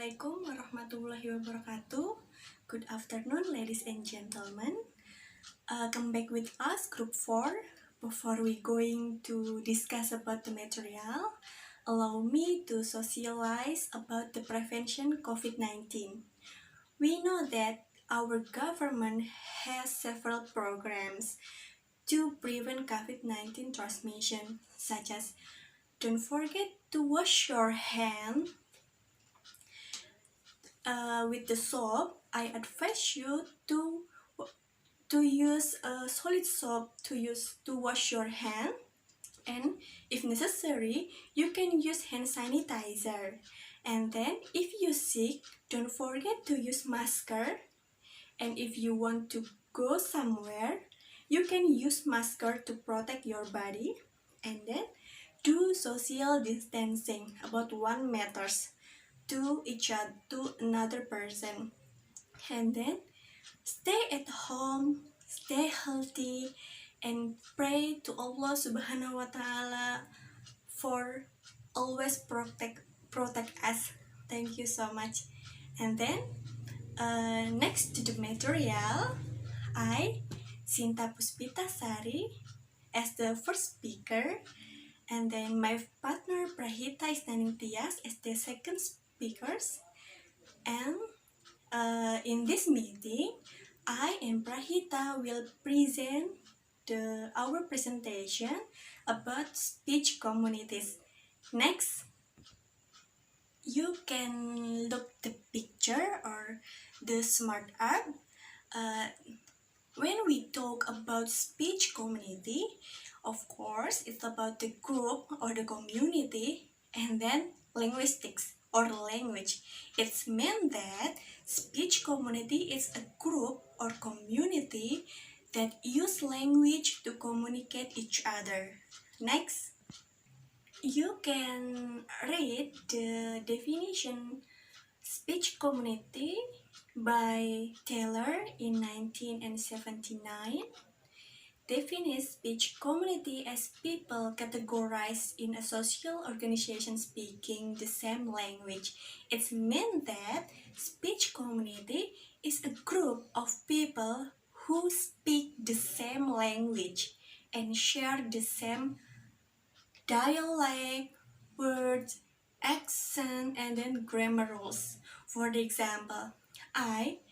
Assalamualaikum warahmatullahi wabarakatuh. Good afternoon, ladies and gentlemen. Come back with us, Group 4. Before we going to discuss about the material, allow me to socialize about the prevention COVID-19. We know that our government has several programs to prevent COVID-19 transmission, such as don't forget to wash your hands with the soap. I advise you to use a solid soap to wash your hand, and if necessary you can use hand sanitizer. And then if you sick, don't forget to use masker, and if you want to go somewhere, you can use masker to protect your body. And then do social distancing about 1 meters to another person. And then stay at home, stay healthy, and pray to Allah Subhanahu wa Ta'ala for always protect us. Thank you so much. And then next to the material, I, Shinta Sari, as the first speaker, and then my partner Prahita is standing Tias as the second speakers. And in this meeting, I and Prahita will present our presentation about speech communities. Next, you can look the picture or the smart art. When we talk about speech community, of course, it's about the group or the community, and then linguistics or language. It's meant that speech community is a group or community that use language to communicate each other. Next, you can read the definition speech community by Taylor in 1979. Defines speech community as people categorized in a social organization speaking the same language. It's meant that speech community is a group of people who speak the same language and share the same dialect, words, accent, and then grammar rules. For the example, I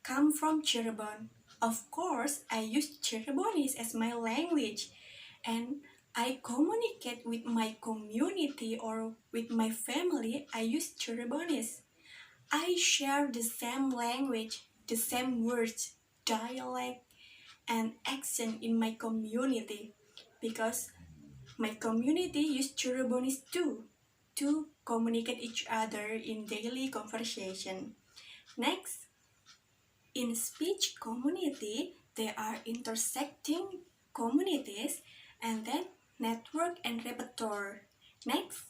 come from Cirebon. Of course, I use Cirebonese as my language, and I communicate with my community or with my family. I use Cirebonese. I share the same language, the same words, dialect, and accent in my community because my community use Cirebonese too to communicate each other in daily conversation. Next, in speech community, there are intersecting communities and then network and repertoire. Next,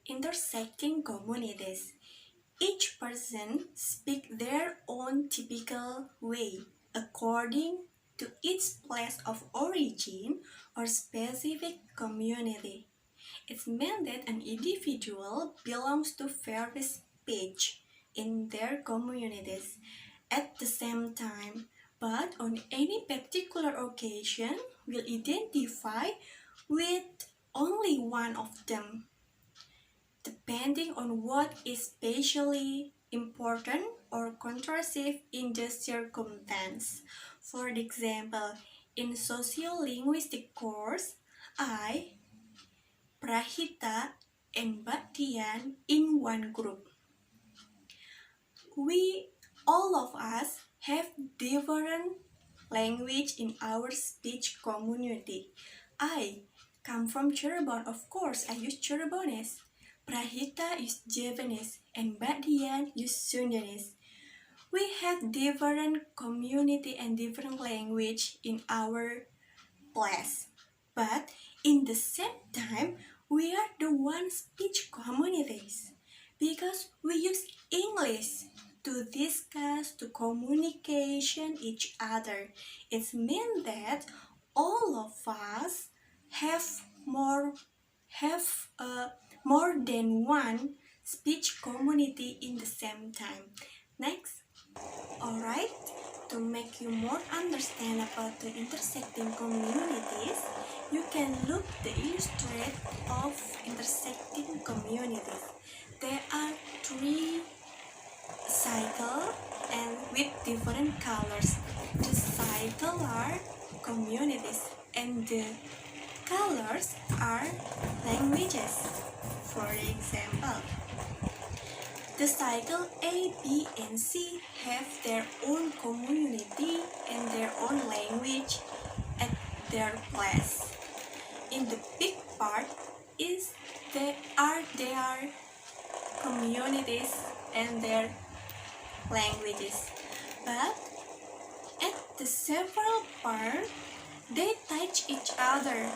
intersecting communities. Each person speaks their own typical way according to its place of origin or specific community. It's meant that an individual belongs to various speech in their communities at the same time, but on any particular occasion will identify with only one of them, depending on what is spatially important or contrastive in the circumstance. For example, in sociolinguistic course, I, Prahita, and Batian in one group. We, all of us, have different language in our speech community. I come from Cirebon, of course I use Cirebonese. Prahita use Javanese and Batian use Sundanese. We have different community and different language in our place, but in the same time we are the one speech communities because we use English to discuss, to communication each other. It means that all of us have more than one speech community in the same time. Next. Alright, to make you more understand about the intersecting communities, you can look the illustrate of intersecting communities. There are three cycles and with different colors. The cycle are communities and the colors are languages. For example, the cycle A, B, and C have their own community and their own language at their place. In the big part is they are their communities and their languages. But at the several part, they touch each other.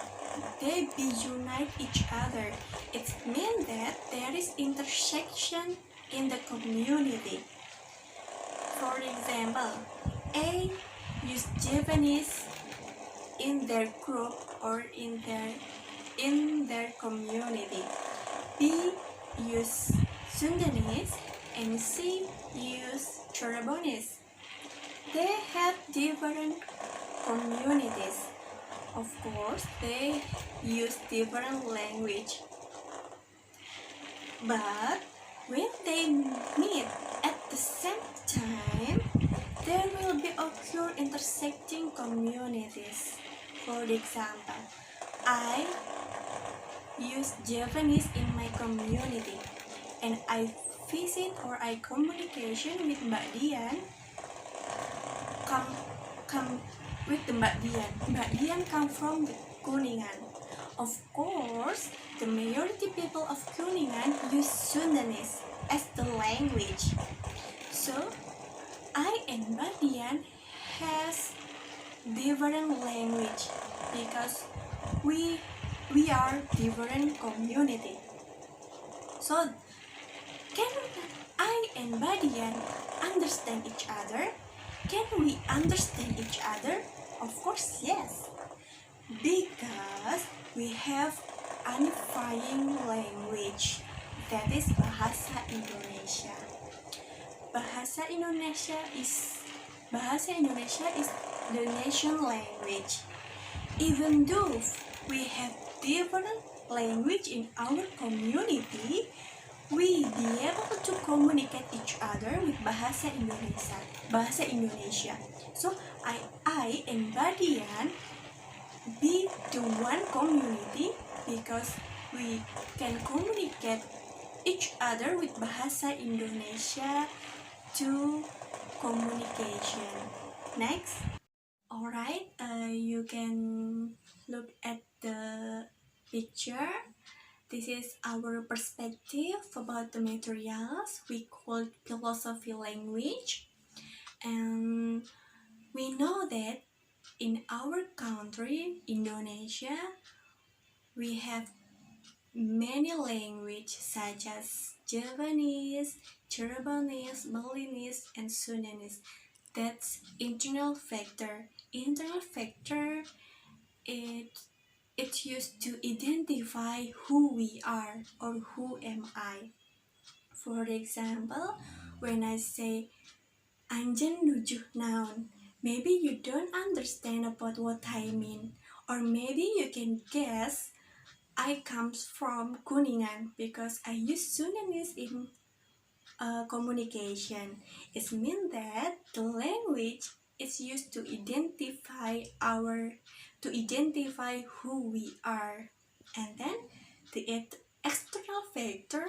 They unite each other. It means that there is intersection in the community. For example, A use Japanese in their group or in their community. B use Sundanese and C use Cirebonese. They have different communities. Of course, they use different language. But when they meet at the same time, there will be occur intersecting communities. For example, I use Japanese in my community and I visit or I communication with Mbak Dian come with the Mbak Dian. Mbak Dian come from the Kuningan. Of course, the majority people of Kuningan use Sundanese as the language. So, I and Mbak Dian has different language because we are different community. So, can I and Mbak Dian understand each other? Can we understand each other? Of course, yes. Because we have unifying language, that is Bahasa Indonesia. Bahasa Indonesia is the nation language. Even though we have different language in our community, we be able to communicate each other with Bahasa Indonesia. So I and Mbak Dian be the one community because we can communicate each other with Bahasa Indonesia to communication. Next. Alright, you can look at the picture. This is our perspective about the materials we call philosophy language. And we know that in our country, Indonesia, we have many languages such as Javanese, Cirebonese, Balinese, and Sundanese. That's internal factor. Internal factor, it's used to identify who we are or who am I. For example, when I say Anjan nujuh noun, maybe you don't understand about what I mean, or maybe you can guess I comes from Kuningan because I use Sundanese in communication. It means that the language is used to identify who we are. And then the external factor,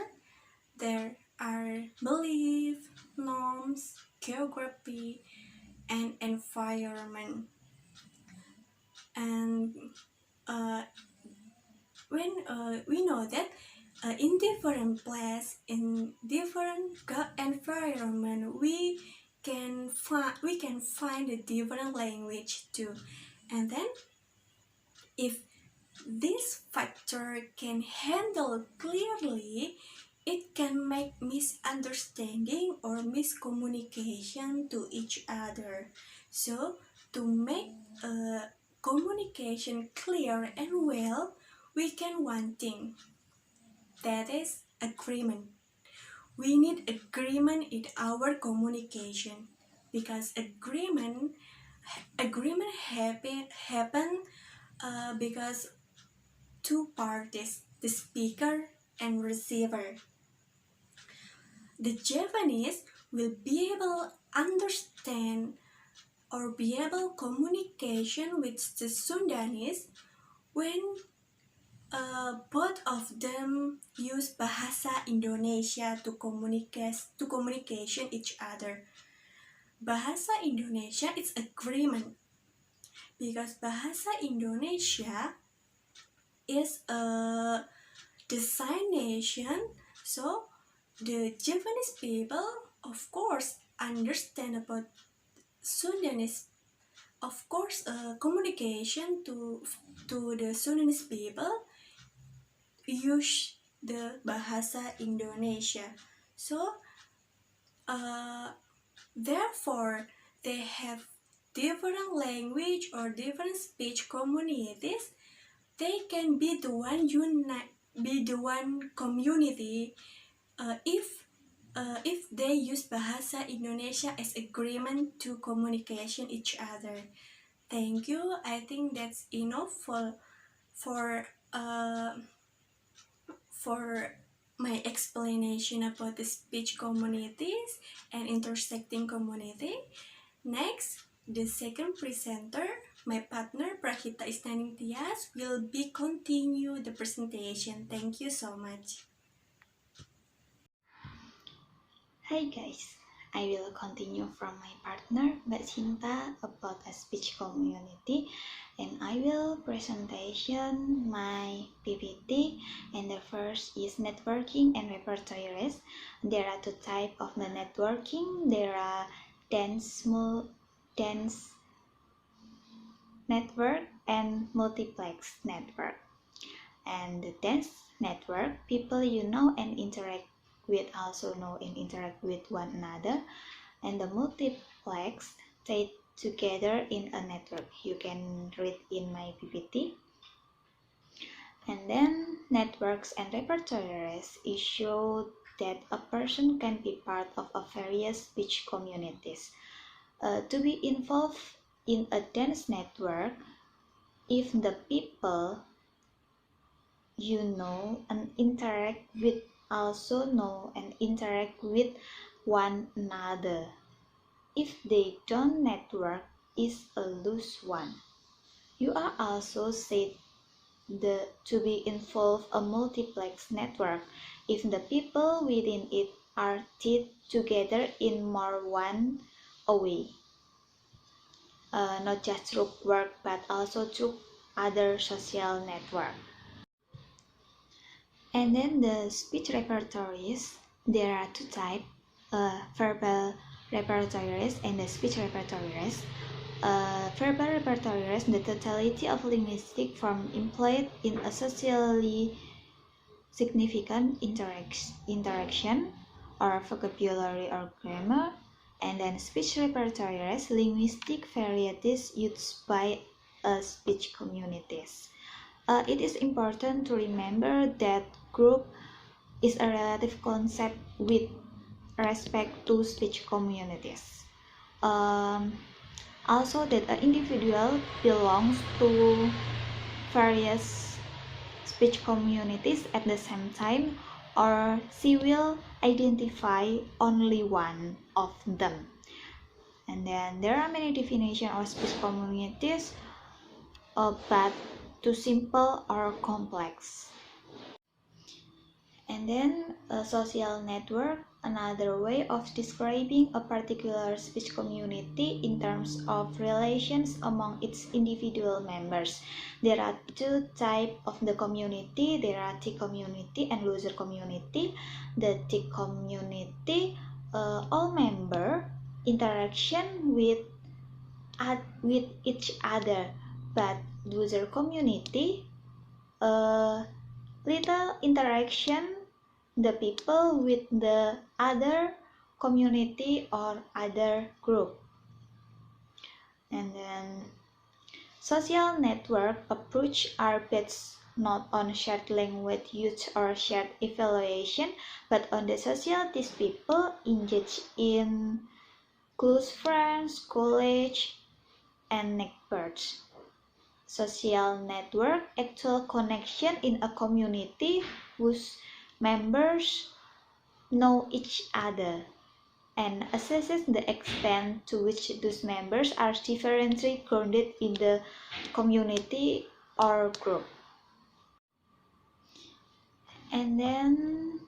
there are belief, norms, geography, and environment. And when we know that in different place, in different environment, we can find a different language too. And then if this factor can handle clearly, it can make misunderstanding or miscommunication to each other. So to make communication clear and well, we can one thing, that is agreement. We need agreement in our communication because agreement happen because two parties, the speaker and receiver. The Japanese will be able understand or be able communication with the Sundanese when both of them use bahasa Indonesia to communication each other. Bahasa Indonesia is agreement because bahasa Indonesia is a designation. So the Japanese people, of course, understand about Sundanese. Of course, communication to the Sundanese people use the bahasa Indonesia. So, uh, therefore, they have different language or different speech communities. They can be the one community if they use bahasa Indonesia as agreement to communication each other. Thank you. I think that's enough for uh, for my explanation about the speech communities and intersecting community. Next, the second presenter, my partner Prahita Isnaningtyas, will be continue the presentation. Thank you so much. Hi guys, I will continue from my partner Mbak Shinta about a speech community, and I will presentation my PPT. And the first is networking and repertoires. There are two types of the networking. There are dense network and multiplex network. And the dense network, people you know and interact with also know and interact with one another. And the multiplex stay together in a network. You can read in my PPT. And then networks and repertoires is show that a person can be part of a various speech communities. To be involved in a dense network, if the people you know and interact with also know and interact with one another. If they don't network, is a loose one. You are also said to be involved a multiplex network if the people within it are tied together in more one way. Not just through work but also through other social network. And then the speech repertoires, there are two types, verbal repertoires and the speech repertoires. Verbal repertoires, the totality of linguistic form employed in a socially significant interaction or vocabulary or grammar. And then speech repertoires, linguistic varieties used by speech communities. It is important to remember that group is a relative concept with respect to speech communities. Also that an individual belongs to various speech communities at the same time, or she will identify only one of them. And then there are many definitions of speech communities, but too simple or complex. And then a social network, another way of describing a particular speech community in terms of relations among its individual members. There are two types of the community. There are tick community and loser community. The tick community, all member interaction with each other, but loser community, little interaction the people with the other community or other group. And then social network approach are based not on shared language use or shared evaluation, but on the socialities people engage in close friends, college, and neighbors. Social network, actual connection in a community whose members know each other and assesses the extent to which those members are differently grounded in the community or group. And then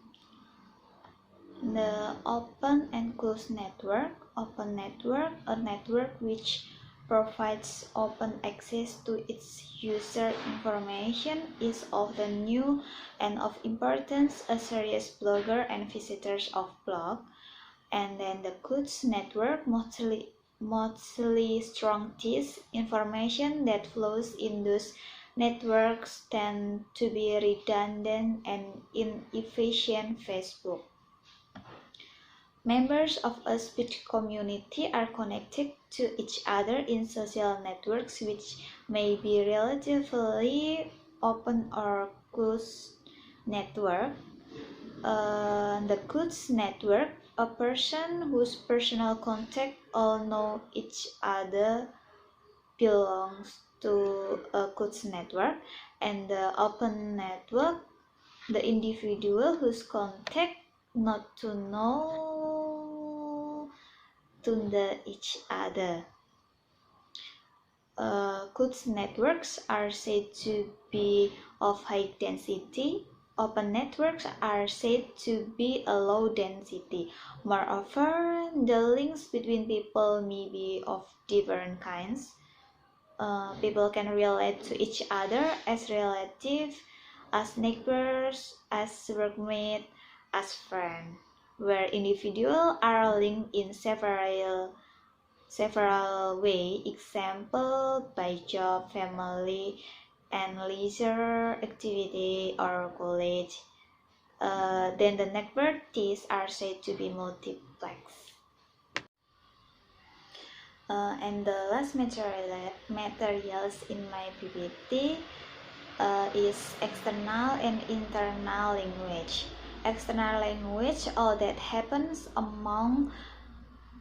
the open and closed network. Open network, a network which provides open access to its user information, is often new and of importance a serious blogger and visitors of blog. And then the closed network mostly strong text information that flows in those networks tend to be redundant and inefficient. Facebook. Members of a speech community are connected to each other in social networks which may be relatively open or closed network. The closed network, a person whose personal contact all know each other belongs to a closed network, and the open network, the individual whose contact not to know to the each other. Closed networks are said to be of high density. Open networks are said to be a low density. Moreover, the links between people may be of different kinds. People can relate to each other as relatives, as neighbors, as workmates, as friends, where individuals are linked in several ways, example by job, family, and leisure activity or college. Then the network tests are said to be multiplex. And the last materials in my PPT is external and internal language. External language, all that happens among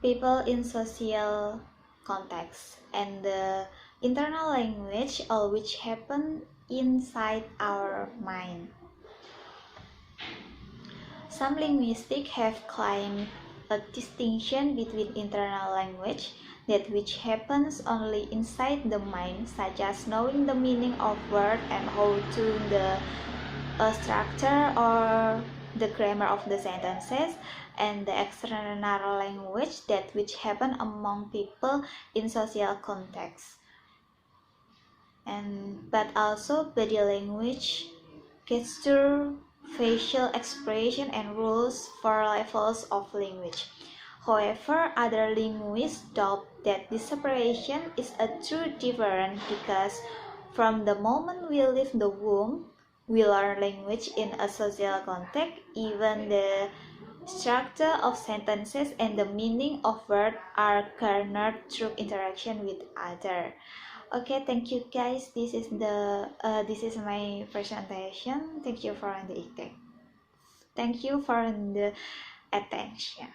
people in social context, and the internal language, all which happen inside our mind. Some linguists have claimed a distinction between internal language, that which happens only inside the mind, such as knowing the meaning of words and how to the structure or the grammar of the sentences, and the external language, that which happen among people in social context, and but also body language, gesture, facial expression, and rules for levels of language. However, other linguists doubt that this separation is a true difference because from the moment we leave the womb, we learn language in a social context. Even the structure of sentences and the meaning of words are garnered through interaction with others. Okay, thank you guys. This is my presentation. Thank you for the attention.